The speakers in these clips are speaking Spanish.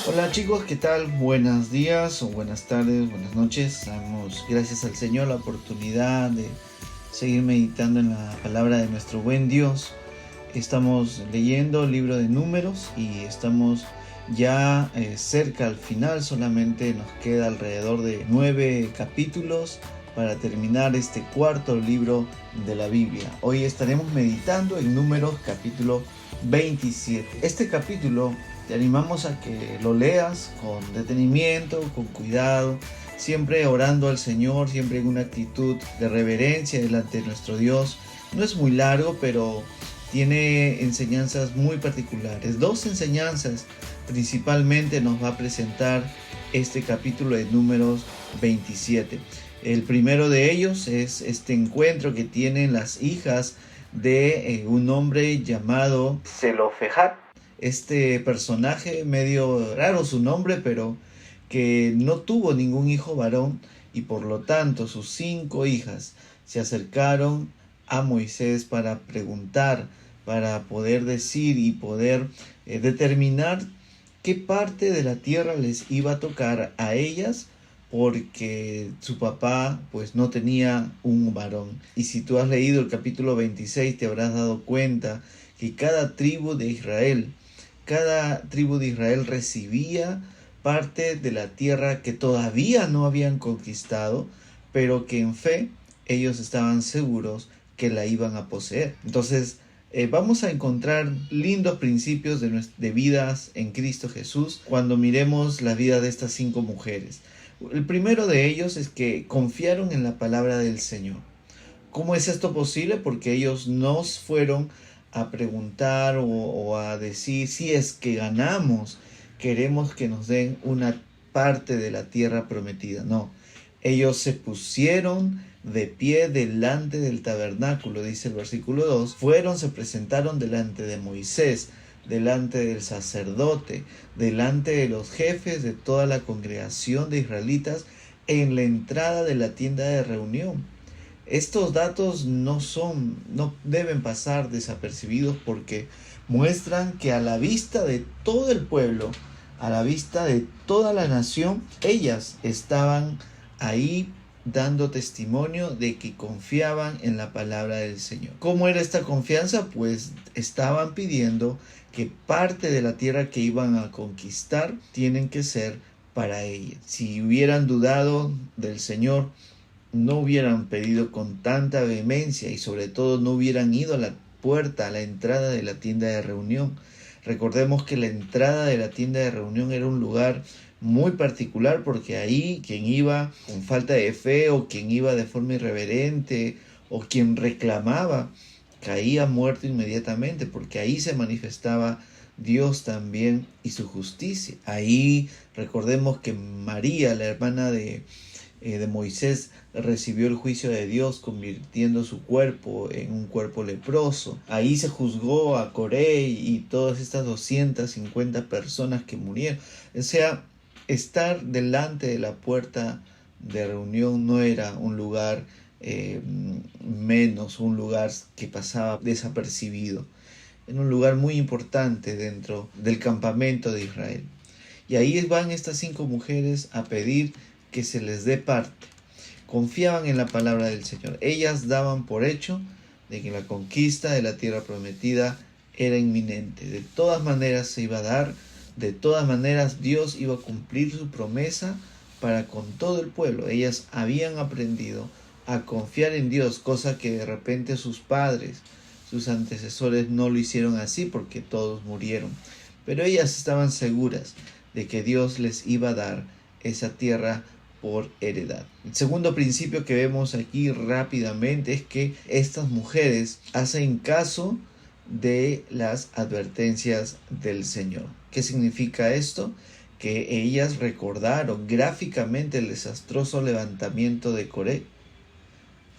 Hola chicos, ¿qué tal? Buenos días o buenas tardes, buenas noches. Damos gracias al Señor la oportunidad de seguir meditando en la palabra de nuestro buen Dios. Estamos leyendo el libro de Números y estamos ya cerca al final. Solamente nos queda alrededor de 9 capítulos para terminar este cuarto libro de la Biblia. Hoy estaremos meditando en Números capítulo 27. Este capítulo te animamos a que lo leas con detenimiento, con cuidado, siempre orando al Señor, siempre en una actitud de reverencia delante de nuestro Dios. No es muy largo, pero tiene enseñanzas muy particulares. Dos enseñanzas principalmente nos va a presentar este capítulo de Números 27. El primero de ellos es este encuentro que tienen las hijas de un hombre llamado Zelofehad. Este personaje, medio raro su nombre, pero que no tuvo ningún hijo varón, y por lo tanto sus 5 hijas se acercaron a Moisés para preguntar, para poder decir y poder determinar qué parte de la tierra les iba a tocar a ellas, porque su papá pues no tenía un varón. Y si tú has leído el capítulo 26 te habrás dado cuenta que cada tribu de Israel recibía parte de la tierra que todavía no habían conquistado, pero que en fe ellos estaban seguros que la iban a poseer. Entonces, vamos a encontrar lindos principios de vidas en Cristo Jesús cuando miremos la vida de estas 5 mujeres. El primero de ellos es que confiaron en la palabra del Señor. ¿Cómo es esto posible? Porque ellos no fueron a preguntar o a decir: si es que ganamos, queremos que nos den una parte de la tierra prometida. No, ellos se pusieron de pie delante del tabernáculo, dice el versículo 2. Se presentaron delante de Moisés, delante del sacerdote, delante de los jefes de toda la congregación de israelitas, en la entrada de la tienda de reunión. Estos datos no deben pasar desapercibidos, porque muestran que a la vista de todo el pueblo, a la vista de toda la nación, ellas estaban ahí dando testimonio de que confiaban en la palabra del Señor. ¿Cómo era esta confianza? Pues estaban pidiendo que parte de la tierra que iban a conquistar tienen que ser para ellas. Si hubieran dudado del Señor, no hubieran pedido con tanta vehemencia, y sobre todo no hubieran ido a la puerta, a la entrada de la tienda de reunión. Recordemos que la entrada de la tienda de reunión era un lugar muy particular, porque ahí quien iba con falta de fe, o quien iba de forma irreverente, o quien reclamaba, caía muerto inmediatamente, porque ahí se manifestaba Dios también y su justicia. Ahí recordemos que María, la hermana de Moisés, recibió el juicio de Dios, convirtiendo su cuerpo en un cuerpo leproso. Ahí se juzgó a Coré y todas estas 250 personas que murieron. O sea, estar delante de la puerta de reunión no era un lugar menos, un lugar que pasaba desapercibido. Era un lugar muy importante dentro del campamento de Israel. Y ahí van estas 5 mujeres a pedir que se les dé parte. Confiaban en la palabra del Señor. Ellas daban por hecho de que la conquista de la tierra prometida era inminente. De todas maneras se iba a dar, de todas maneras Dios iba a cumplir su promesa para con todo el pueblo. Ellas habían aprendido a confiar en Dios, cosa que de repente sus padres, sus antecesores no lo hicieron así, porque todos murieron. Pero ellas estaban seguras de que Dios les iba a dar esa tierra por heredad. El segundo principio que vemos aquí rápidamente es que estas mujeres hacen caso de las advertencias del Señor. ¿Qué significa esto? Que ellas recordaron gráficamente el desastroso levantamiento de Coré.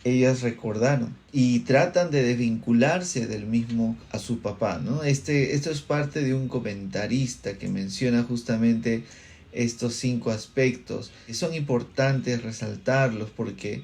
Ellas recordaron y tratan de desvincularse del mismo a su papá, ¿no? Esto es parte de un comentarista que menciona justamente estos 5 aspectos. Son importantes resaltarlos, porque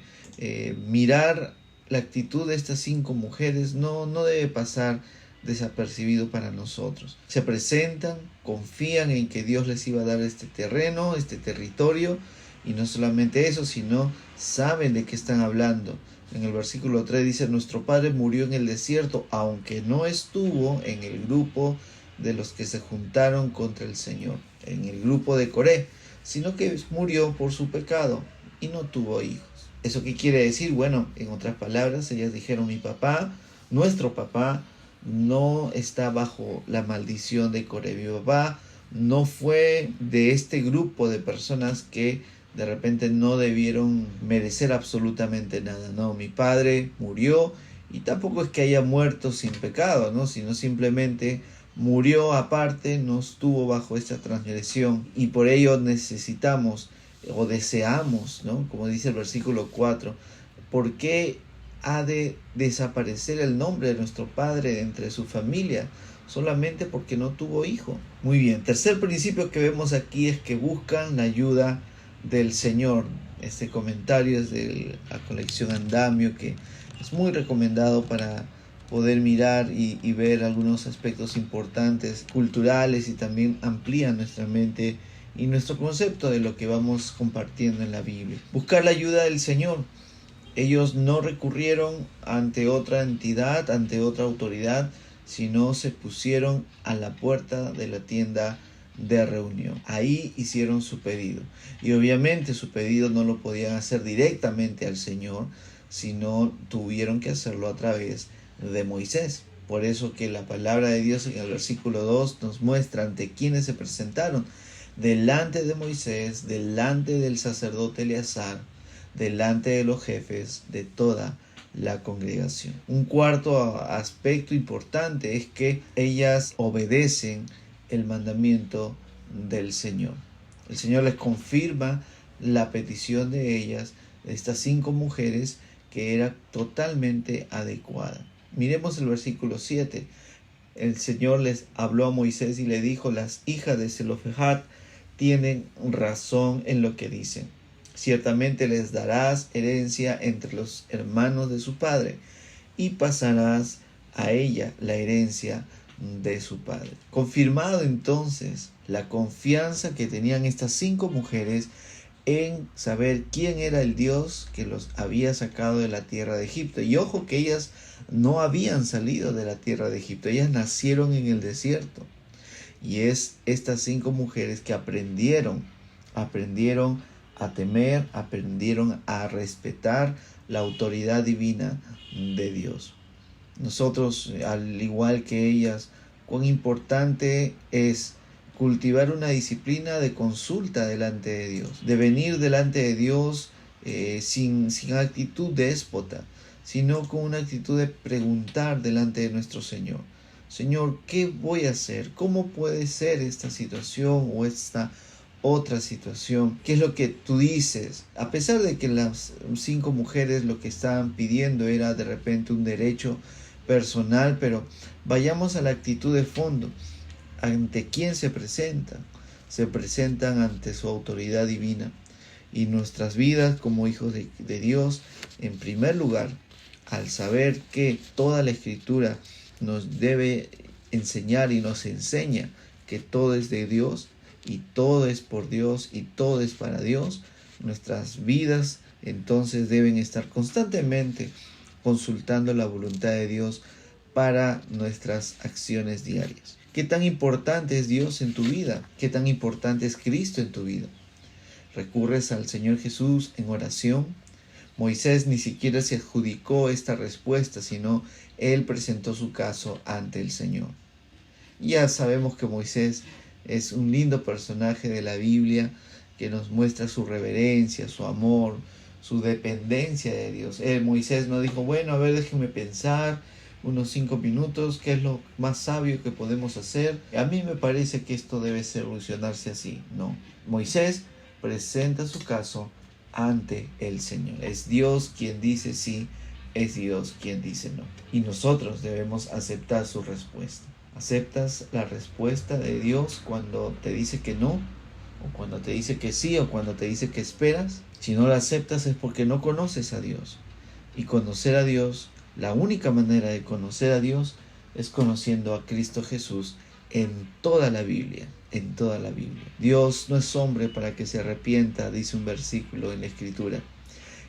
mirar la actitud de estas 5 mujeres no debe pasar desapercibido para nosotros. Se presentan, confían en que Dios les iba a dar este terreno, este territorio, y no solamente eso, sino saben de qué están hablando. En el versículo 3 dice: nuestro padre murió en el desierto, aunque no estuvo en el grupo de los que se juntaron contra el Señor, en el grupo de Coré, sino que murió por su pecado y no tuvo hijos. ¿Eso qué quiere decir? Bueno, en otras palabras, ellas dijeron: mi papá, nuestro papá, no está bajo la maldición de Coré. Mi papá no fue de este grupo de personas que de repente no debieron merecer absolutamente nada. No, mi padre murió, y tampoco es que haya muerto sin pecado, ¿no? Sino simplemente murió aparte, no estuvo bajo esta transgresión, y por ello necesitamos o deseamos, ¿no? Como dice el versículo 4, ¿por qué ha de desaparecer el nombre de nuestro padre de entre su familia? Solamente porque no tuvo hijo. Muy bien, tercer principio que vemos aquí es que buscan la ayuda del Señor. Este comentario es de la colección Andamio, que es muy recomendado para poder mirar y ver algunos aspectos importantes culturales, y también amplía nuestra mente y nuestro concepto de lo que vamos compartiendo en la Biblia. Buscar la ayuda del Señor. Ellos no recurrieron ante otra entidad, ante otra autoridad, sino se pusieron a la puerta de la tienda de reunión. Ahí hicieron su pedido. Y obviamente su pedido no lo podían hacer directamente al Señor, sino tuvieron que hacerlo a través de Moisés. Por eso que la palabra de Dios en el versículo 2 nos muestra ante quienes se presentaron: delante de Moisés, delante del sacerdote Eleazar, delante de los jefes de toda la congregación. Un cuarto aspecto importante es que ellas obedecen el mandamiento del Señor. El Señor les confirma la petición de ellas, de estas 5 mujeres, que era totalmente adecuada. Miremos el versículo 7. El Señor les habló a Moisés y le dijo: las hijas de Zelofehad tienen razón en lo que dicen. Ciertamente les darás herencia entre los hermanos de su padre, y pasarás a ella la herencia de su padre. Confirmado entonces la confianza que tenían estas 5 mujeres en saber quién era el Dios que los había sacado de la tierra de Egipto. Y ojo que ellas no habían salido de la tierra de Egipto, ellas nacieron en el desierto. Y es estas 5 mujeres que aprendieron a temer, aprendieron a respetar la autoridad divina de Dios. Nosotros, al igual que ellas, cuán importante es cultivar una disciplina de consulta delante de Dios, de venir delante de Dios sin actitud déspota, sino con una actitud de preguntar delante de nuestro Señor: Señor, ¿qué voy a hacer? ¿Cómo puede ser esta situación o esta otra situación? ¿Qué es lo que tú dices? A pesar de que las 5 mujeres lo que estaban pidiendo era de repente un derecho personal, pero vayamos a la actitud de fondo. ¿Ante quién se presentan? Se presentan ante su autoridad divina. Y nuestras vidas como hijos de Dios, en primer lugar, al saber que toda la Escritura nos debe enseñar y nos enseña que todo es de Dios, y todo es por Dios, y todo es para Dios, nuestras vidas entonces deben estar constantemente consultando la voluntad de Dios para nuestras acciones diarias. ¿Qué tan importante es Dios en tu vida? ¿Qué tan importante es Cristo en tu vida? ¿Recurres al Señor Jesús en oración? Moisés ni siquiera se adjudicó esta respuesta, sino él presentó su caso ante el Señor. Ya sabemos que Moisés es un lindo personaje de la Biblia que nos muestra su reverencia, su amor, su dependencia de Dios. Moisés no dijo: bueno, a ver, déjenme pensar unos 5 minutos, ¿qué es lo más sabio que podemos hacer? A mí me parece que esto debe solucionarse así. No, Moisés presenta su caso ante el Señor. Es Dios quien dice sí, es Dios quien dice no. Y nosotros debemos aceptar su respuesta. ¿Aceptas la respuesta de Dios cuando te dice que no? ¿O cuando te dice que sí? ¿O cuando te dice que esperas? Si no la aceptas es porque no conoces a Dios. Y conocer a Dios, la única manera de conocer a Dios es conociendo a Cristo Jesús en toda la Biblia, en toda la Biblia. Dios no es hombre para que se arrepienta, dice un versículo en la Escritura.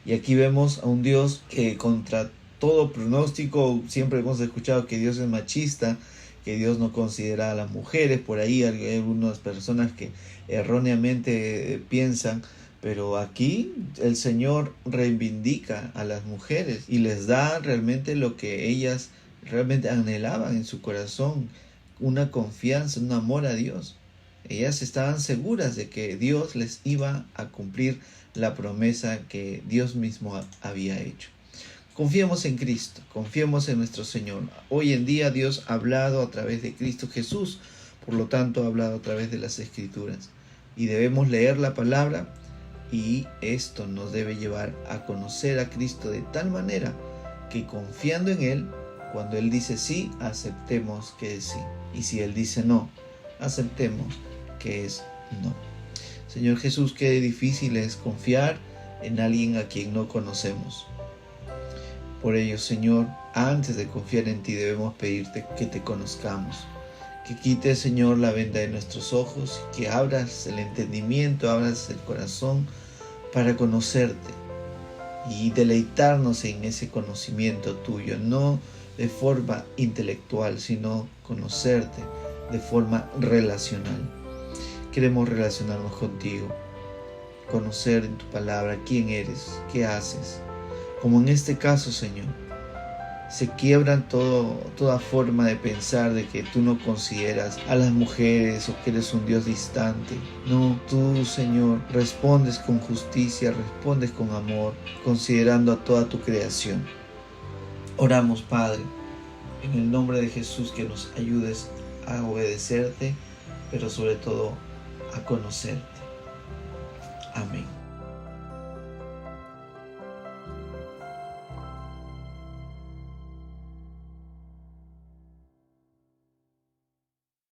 Y aquí vemos a un Dios que contra todo pronóstico, siempre hemos escuchado que Dios es machista, que Dios no considera a las mujeres. Por ahí hay algunas personas que erróneamente piensan, pero aquí el Señor reivindica a las mujeres y les da realmente lo que ellas realmente anhelaban en su corazón, una confianza, un amor a Dios. Ellas estaban seguras de que Dios les iba a cumplir la promesa que Dios mismo había hecho. Confiemos en Cristo, confiemos en nuestro Señor. Hoy en día Dios ha hablado a través de Cristo Jesús, por lo tanto ha hablado a través de las Escrituras. Y debemos leer la palabra, y esto nos debe llevar a conocer a Cristo de tal manera que, confiando en Él, cuando Él dice sí, aceptemos que es sí. Y si Él dice no, aceptemos que es no. Señor Jesús, qué difícil es confiar en alguien a quien no conocemos. Por ello, Señor, antes de confiar en ti debemos pedirte que te conozcamos, que quites, Señor, la venda de nuestros ojos, que abras el entendimiento, abras el corazón para conocerte y deleitarnos en ese conocimiento tuyo, no de forma intelectual, sino conocerte de forma relacional. Queremos relacionarnos contigo, conocer en tu palabra quién eres, qué haces. Como en este caso, Señor, se quiebran toda forma de pensar de que tú no consideras a las mujeres o que eres un Dios distante. No, tú, Señor, respondes con justicia, respondes con amor, considerando a toda tu creación. Oramos, Padre, en el nombre de Jesús, que nos ayudes a obedecerte, pero sobre todo a conocerte. Amén.